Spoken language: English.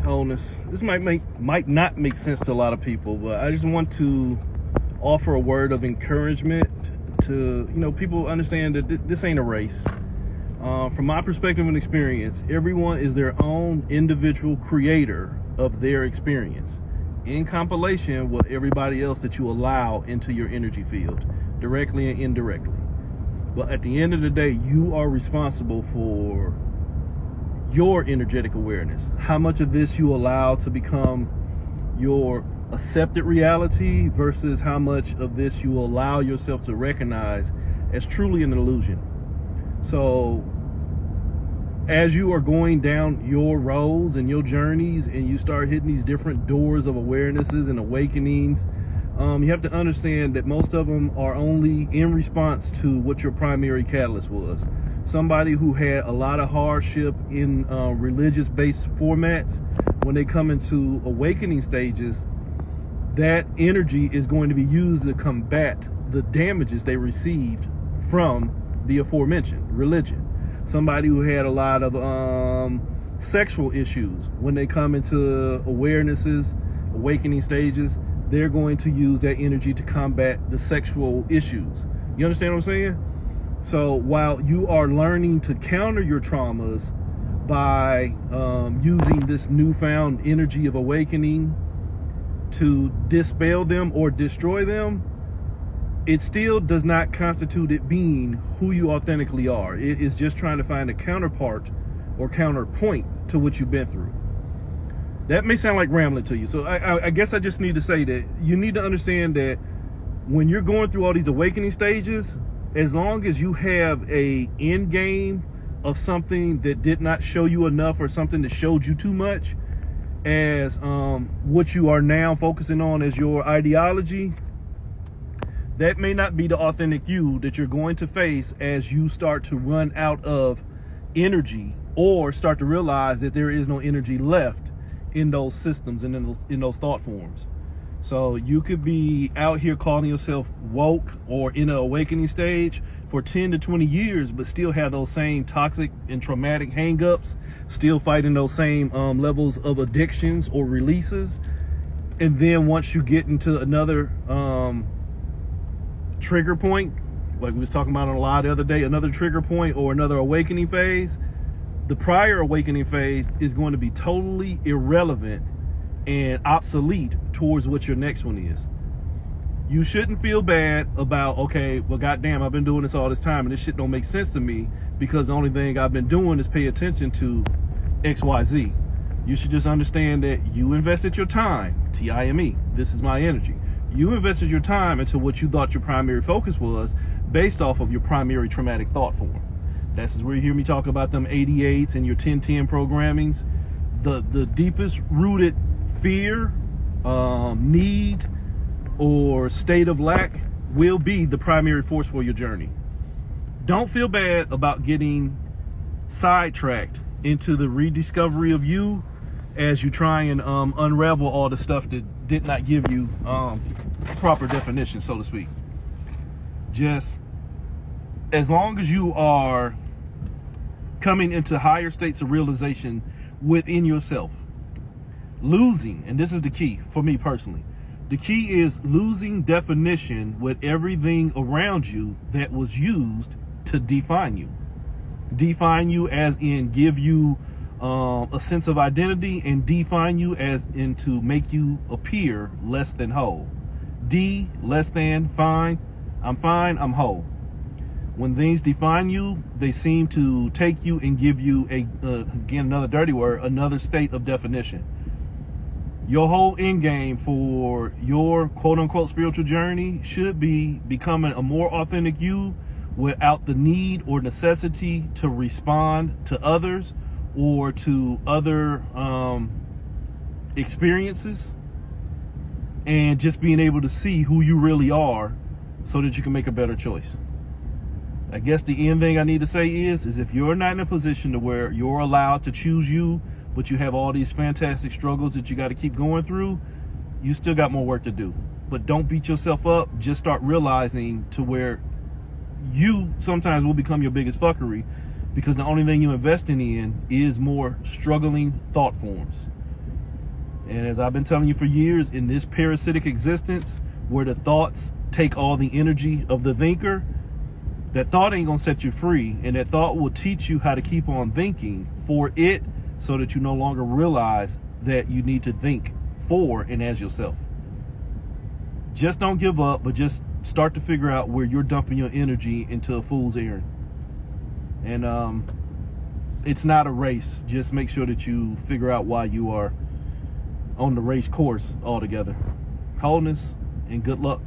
wholeness. This might not make sense to a lot of people, but I just want to offer a word of encouragement to people understand that this ain't a race. From my perspective and experience, everyone is their own individual creator of their experience, in compilation with everybody else that you allow into your energy field, directly and indirectly. But at the end of the day, you are responsible for your energetic awareness. How much of this you allow to become your accepted reality versus how much of this you allow yourself to recognize as truly an illusion. So as you are going down your roads and your journeys and you start hitting these different doors of awarenesses and awakenings, you have to understand that most of them are only in response to what your primary catalyst was. Somebody who had a lot of hardship in religious-based formats, when they come into awakening stages, that energy is going to be used to combat the damages they received from the aforementioned religion. Somebody who had a lot of sexual issues, when they come into awarenesses, awakening stages, they're going to use that energy to combat the sexual issues. You understand what I'm saying? So while you are learning to counter your traumas by using this newfound energy of awakening to dispel them or destroy them, it still does not constitute it being who you authentically are. It is just trying to find a counterpart or counterpoint to what you've been through. That may sound like rambling to you. So I guess I just need to say that you need to understand that when you're going through all these awakening stages, as long as you have a end game of something that did not show you enough or something that showed you too much as what you are now focusing on as your ideology, that may not be the authentic you that you're going to face as you start to run out of energy or start to realize that there is no energy left in those systems and in those thought forms. So you could be out here calling yourself woke or in an awakening stage for 10 to 20 years, but still have those same toxic and traumatic hang-ups, still fighting those same levels of addictions or releases. And then once you get into another trigger point, like we was talking about on a lot the other day, another trigger point or another awakening phase, the prior awakening phase is going to be totally irrelevant and obsolete towards what your next one is. You shouldn't feel bad about, okay, well, goddamn, I've been doing this all this time and this shit don't make sense to me because the only thing I've been doing is pay attention to XYZ. You should just understand that you invested your time, T-I-M-E, this is my energy. You invested your time into what you thought your primary focus was based off of your primary traumatic thought form. This is where you hear me talk about them 88s and your 10-10 programmings. The deepest rooted fear, need, or state of lack will be the primary force for your journey. Don't feel bad about getting sidetracked into the rediscovery of you as you try and unravel all the stuff that did not give you proper definition, so to speak. Just as long as you are coming into higher states of realization within yourself, losing, and this is the key for me personally, the key is losing definition with everything around you that was used to define you. Define you as in give you a sense of identity, and define you as in to make you appear less than whole. D, less than, fine, I'm whole. When things define you, they seem to take you and give you again, another dirty word, another state of definition. Your whole end game for your quote unquote spiritual journey should be becoming a more authentic you without the need or necessity to respond to others or to other experiences, and just being able to see who you really are so that you can make a better choice. I guess the end thing I need to say is if you're not in a position to where you're allowed to choose you, but you have all these fantastic struggles that you got to keep going through, you still got more work to do. But don't beat yourself up. Just start realizing to where you sometimes will become your biggest fuckery, because the only thing you're investing in is more struggling thought forms. And as I've been telling you for years, in this parasitic existence where the thoughts take all the energy of the thinker, that thought ain't gonna set you free, and that thought will teach you how to keep on thinking for it, so that you no longer realize that you need to think for and as yourself. Just don't give up, but just start to figure out where you're dumping your energy into a fool's errand. And it's not a race. Just make sure that you figure out why you are on the race course altogether. Wholeness and good luck.